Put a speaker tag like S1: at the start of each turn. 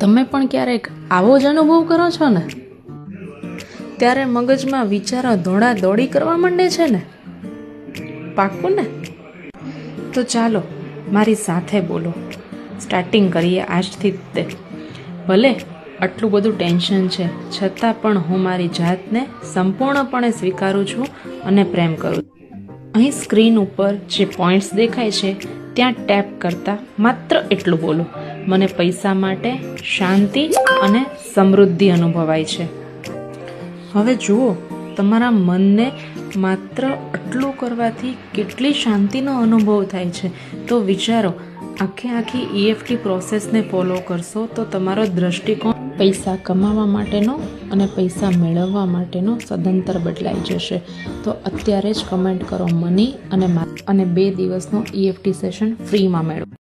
S1: તમે પણ ક્યારેક આવો જ અનુભવ કરો છો ને? ત્યારે મગજમાં વિચારો દોડા દોડી કરવા માંડે છે ને? પાક્કું ને? તો ચાલો મારી સાથે બોલો. સ્ટાર્ટિંગ કરીએ આજથી જ. ભલે આટલું બધું ટેન્શન છે, છતાં પણ હું મારી જાતને સંપૂર્ણપણે સ્વીકારું છું અને પ્રેમ કરું છું. અહીં સ્ક્રીન ઉપર જે પોઈન્ટ્સ દેખાય છે ત્યાં ટેપ કરતાં માત્ર એટલું બોલો, મને પૈસા માટે શાંતિ અને સમૃદ્ધિ અનુભવાય છે. હવે જુઓ, તમારા મનને માત્ર આટલું કરવાથી કેટલી શાંતિનો અનુભવ થાય છે. તો વિચારો, આખી EFT પ્રોસેસને ફોલો કરશો તો તમારો દ્રષ્ટિકોણ પૈસા કમાવા માટેનો અને પૈસા મેળવવા માટેનો સદંતર બદલાઈ જશે. તો અત્યારે જ કમેન્ટ કરો મની અને 2 દિવસનો EFT સેશન ફ્રીમાં મેળવો.